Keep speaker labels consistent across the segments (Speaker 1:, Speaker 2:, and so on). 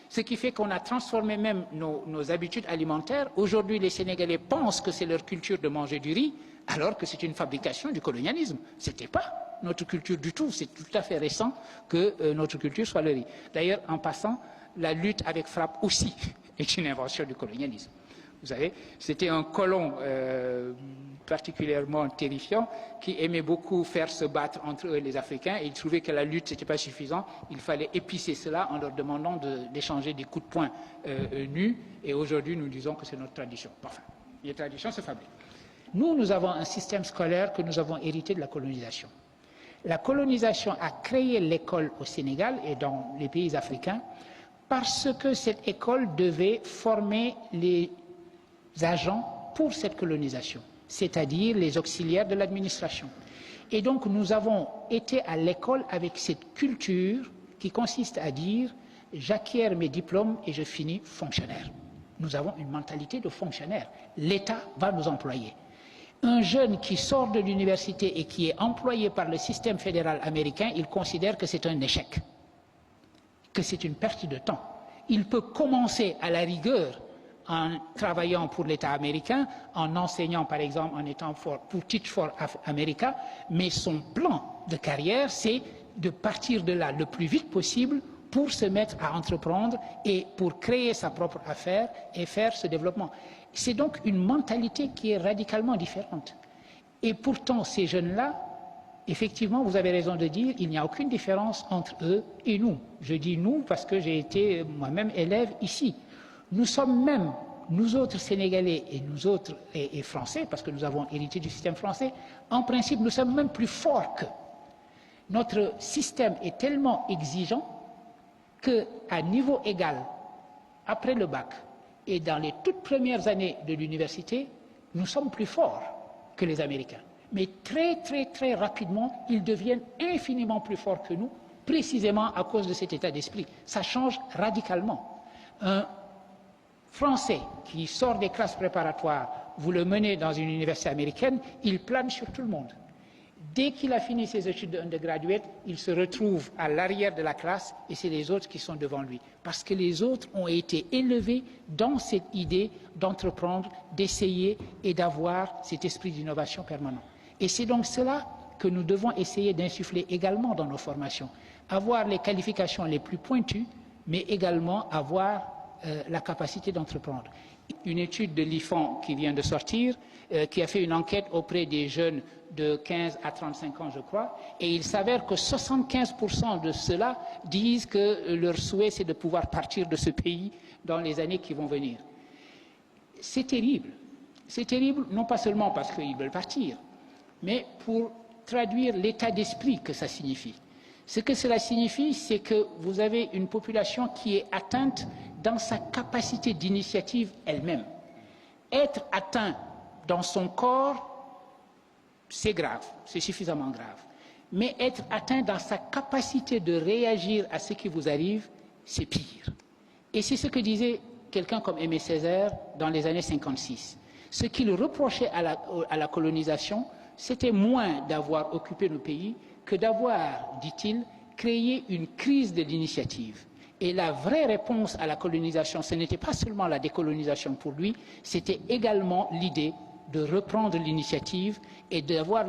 Speaker 1: Ce qui fait qu'on a transformé même nos habitudes alimentaires. Aujourd'hui, les Sénégalais pensent que c'est leur culture de manger du riz, alors que c'est une fabrication du colonialisme. Ce n'était pas notre culture du tout. C'est tout à fait récent que notre culture soit le riz. D'ailleurs, en passant, la lutte avec frappe aussi est une invention du colonialisme. Vous savez, c'était un colon particulièrement terrifiant qui aimait beaucoup faire se battre entre eux et les Africains, et il trouvait que la lutte n'était pas suffisante. Il fallait épicer cela en leur demandant d'échanger des coups de poing nus, et aujourd'hui nous disons que c'est notre tradition. Enfin, les traditions se fabriquent. Nous avons un système scolaire que nous avons hérité de la colonisation. La colonisation a créé l'école au Sénégal et dans les pays africains parce que cette école devait former les agents pour cette colonisation, c'est-à-dire les auxiliaires de l'administration. Et donc nous avons été à l'école avec cette culture qui consiste à dire « j'acquiers mes diplômes et je finis fonctionnaire ». Nous avons une mentalité de fonctionnaire. L'État va nous employer. Un jeune qui sort de l'université et qui est employé par le système fédéral américain, il considère que c'est un échec, que c'est une perte de temps. Il peut commencer à la rigueur en travaillant pour l'État américain, en enseignant par exemple, en étant pour Teach for America, mais son plan de carrière, c'est de partir de là le plus vite possible pour se mettre à entreprendre et pour créer sa propre affaire et faire ce développement. C'est donc une mentalité qui est radicalement différente. Et pourtant, ces jeunes-là, effectivement, vous avez raison de dire, il n'y a aucune différence entre eux et nous. Je dis nous parce que j'ai été moi-même élève ici. Nous sommes même, nous autres Sénégalais et nous autres et Français, parce que nous avons hérité du système français, en principe, nous sommes même plus forts qu'eux. Notre système est tellement exigeant qu'à niveau égal, après le bac et dans les toutes premières années de l'université, nous sommes plus forts que les Américains. Mais très rapidement, ils deviennent infiniment plus forts que nous, précisément à cause de cet état d'esprit. Ça change radicalement. Un Français qui sort des classes préparatoires, vous le menez dans une université américaine, il plane sur tout le monde. Dès qu'il a fini ses études d'undergraduate, il se retrouve à l'arrière de la classe et c'est les autres qui sont devant lui. Parce que les autres ont été élevés dans cette idée d'entreprendre, d'essayer et d'avoir cet esprit d'innovation permanent. Et c'est donc cela que nous devons essayer d'insuffler également dans nos formations. Avoir les qualifications les plus pointues, mais également avoir la capacité d'entreprendre. Une étude de l'IFAN qui vient de sortir, qui a fait une enquête auprès des jeunes de 15 à 35 ans, je crois, et il s'avère que 75% de ceux-là disent que leur souhait, c'est de pouvoir partir de ce pays dans les années qui vont venir. C'est terrible. C'est terrible, non pas seulement parce qu'ils veulent partir, mais pour traduire l'état d'esprit que ça signifie. Ce que cela signifie, c'est que vous avez une population qui est atteinte dans sa capacité d'initiative elle-même. Être atteint dans son corps, c'est grave, c'est suffisamment grave. Mais être atteint dans sa capacité de réagir à ce qui vous arrive, c'est pire. Et c'est ce que disait quelqu'un comme Aimé Césaire dans les années 56. Ce qu'il reprochait à la colonisation, c'était moins d'avoir occupé nos pays que d'avoir, dit-il, créé une crise de l'initiative. Et la vraie réponse à la colonisation, ce n'était pas seulement la décolonisation pour lui, c'était également l'idée de reprendre l'initiative et d'avoir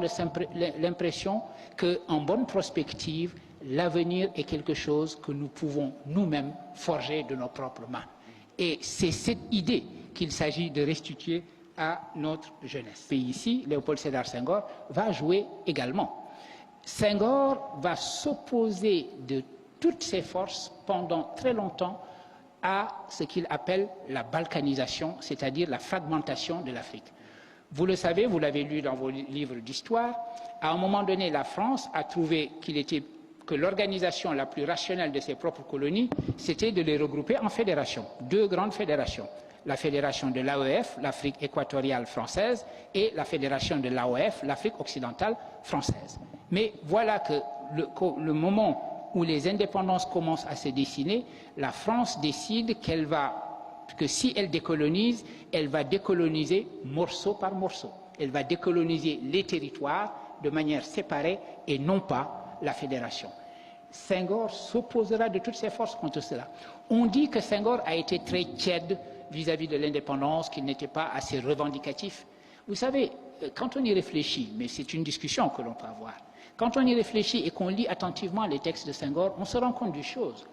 Speaker 1: l'impression qu'en bonne prospective, l'avenir est quelque chose que nous pouvons nous-mêmes forger de nos propres mains. Et c'est cette idée qu'il s'agit de restituer à notre jeunesse. Et ici, Léopold Sédar Senghor va jouer également. Senghor va s'opposer de toutes ses forces pendant très longtemps à ce qu'il appelle la balkanisation, c'est-à-dire la fragmentation de l'Afrique. Vous le savez, vous l'avez lu dans vos livres d'histoire, à un moment donné, la France a trouvé que l'organisation la plus rationnelle de ses propres colonies, c'était de les regrouper en fédérations, deux grandes fédérations. La fédération de l'AEF, l'Afrique équatoriale française, et la fédération de l'AOF, l'Afrique occidentale française. Mais voilà que le moment où les indépendances commencent à se dessiner, la France décide que si elle décolonise, elle va décoloniser morceau par morceau. Elle va décoloniser les territoires de manière séparée et non pas la fédération. Senghor s'opposera de toutes ses forces contre cela. On dit que Senghor a été très tiède vis-à-vis de l'indépendance, qu'il n'était pas assez revendicatif. Vous savez, quand on y réfléchit, mais c'est une discussion que l'on peut avoir, quand on y réfléchit et qu'on lit attentivement les textes de Senghor, on se rend compte d'une chose.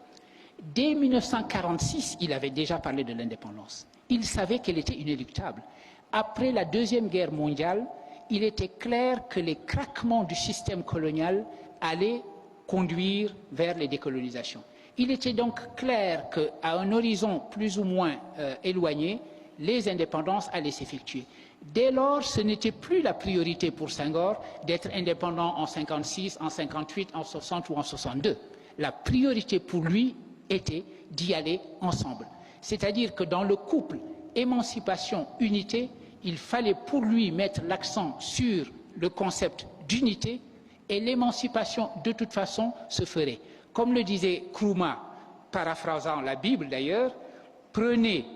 Speaker 1: Dès 1946, il avait déjà parlé de l'indépendance. Il savait qu'elle était inéluctable. Après la Deuxième Guerre mondiale, il était clair que les craquements du système colonial allaient conduire vers les décolonisations. Il était donc clair qu'à un horizon plus ou moins éloigné, les indépendances allaient s'effectuer. Dès lors, ce n'était plus la priorité pour Senghor d'être indépendant en 56, en 58, en 60 ou en 62. La priorité pour lui était d'y aller ensemble. C'est-à-dire que dans le couple émancipation-unité, il fallait pour lui mettre l'accent sur le concept d'unité et l'émancipation, de toute façon, se ferait. Comme le disait Nkrumah, paraphrasant la Bible d'ailleurs, prenez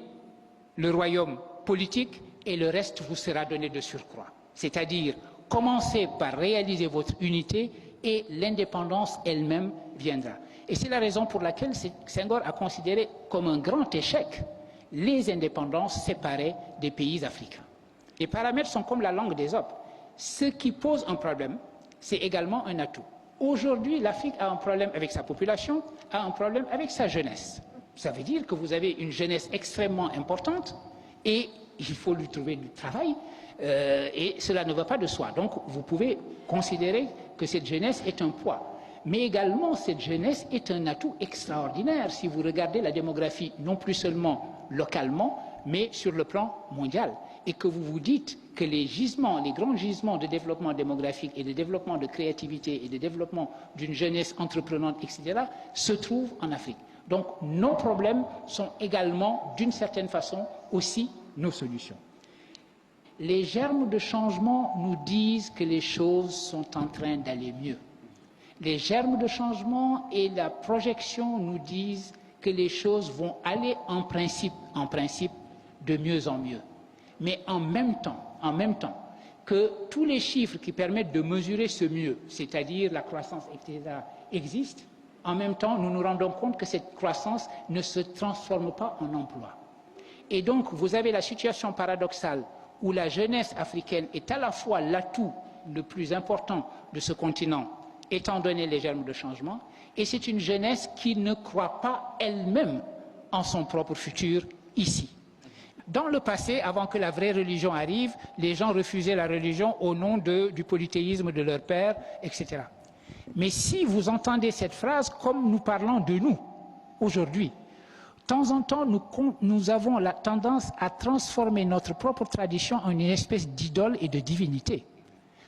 Speaker 1: le royaume politique et le reste vous sera donné de surcroît. C'est-à-dire, commencez par réaliser votre unité et l'indépendance elle-même viendra. Et c'est la raison pour laquelle Senghor a considéré comme un grand échec les indépendances séparées des pays africains. Les paramètres sont comme la langue d'Ésope. Ce qui pose un problème, c'est également un atout. Aujourd'hui, l'Afrique a un problème avec sa population, a un problème avec sa jeunesse. Ça veut dire que vous avez une jeunesse extrêmement importante et il faut lui trouver du travail et cela ne va pas de soi. Donc, vous pouvez considérer que cette jeunesse est un poids. Mais également, cette jeunesse est un atout extraordinaire si vous regardez la démographie, non plus seulement localement, mais sur le plan mondial. Et que vous vous dites que les gisements, les grands gisements de développement démographique et de développement de créativité et de développement d'une jeunesse entreprenante, etc., se trouvent en Afrique. Donc, nos problèmes sont également, d'une certaine façon, aussi nos solutions. Les germes de changement nous disent que les choses sont en train d'aller mieux. Les germes de changement et la projection nous disent que les choses vont aller en principe, de mieux en mieux. Mais en même temps, que tous les chiffres qui permettent de mesurer ce mieux, c'est-à-dire la croissance, etc., existent, en même temps, nous nous rendons compte que cette croissance ne se transforme pas en emploi. Et donc, vous avez la situation paradoxale où la jeunesse africaine est à la fois l'atout le plus important de ce continent, étant donné les germes de changement, et c'est une jeunesse qui ne croit pas elle-même en son propre futur ici. Dans le passé, avant que la vraie religion arrive, les gens refusaient la religion au nom du polythéisme de leur père, etc. Mais si vous entendez cette phrase comme nous parlons de nous, aujourd'hui, de temps en temps, nous avons la tendance à transformer notre propre tradition en une espèce d'idole et de divinité,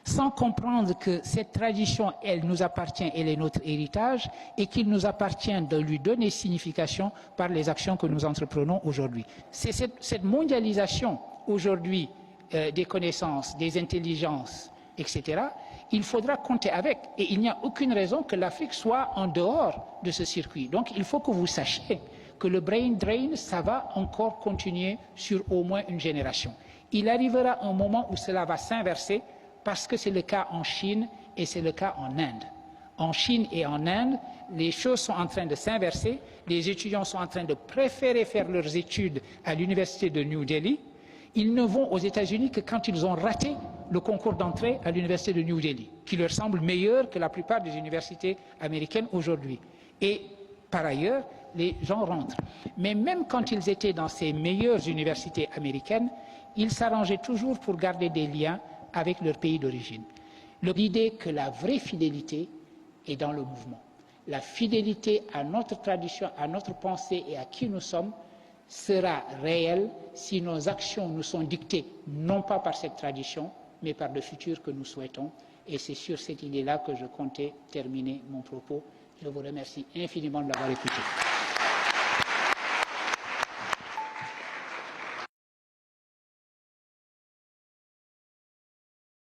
Speaker 1: sans comprendre que cette tradition, elle nous appartient, elle est notre héritage, et qu'il nous appartient de lui donner signification par les actions que nous entreprenons aujourd'hui. C'est cette mondialisation aujourd'hui des connaissances, des intelligences, etc., il faudra compter avec. Et il n'y a aucune raison que l'Afrique soit en dehors de ce circuit. Donc il faut que vous sachiez que le brain drain, ça va encore continuer sur au moins une génération. Il arrivera un moment où cela va s'inverser, parce que c'est le cas en Chine et c'est le cas en Inde. En Chine et en Inde, les choses sont en train de s'inverser. Les étudiants sont en train de préférer faire leurs études à l'université de New Delhi. Ils ne vont aux États-Unis que quand ils ont raté le concours d'entrée à l'université de New Delhi, qui leur semble meilleur que la plupart des universités américaines aujourd'hui. Et par ailleurs, les gens rentrent. Mais même quand ils étaient dans ces meilleures universités américaines, ils s'arrangeaient toujours pour garder des liens avec leur pays d'origine. L'idée que la vraie fidélité est dans le mouvement. La fidélité à notre tradition, à notre pensée et à qui nous sommes sera réelle si nos actions nous sont dictées non pas par cette tradition, mais par le futur que nous souhaitons. Et c'est sur cette idée-là que je comptais terminer mon propos. Je vous remercie infiniment de l'avoir écouté.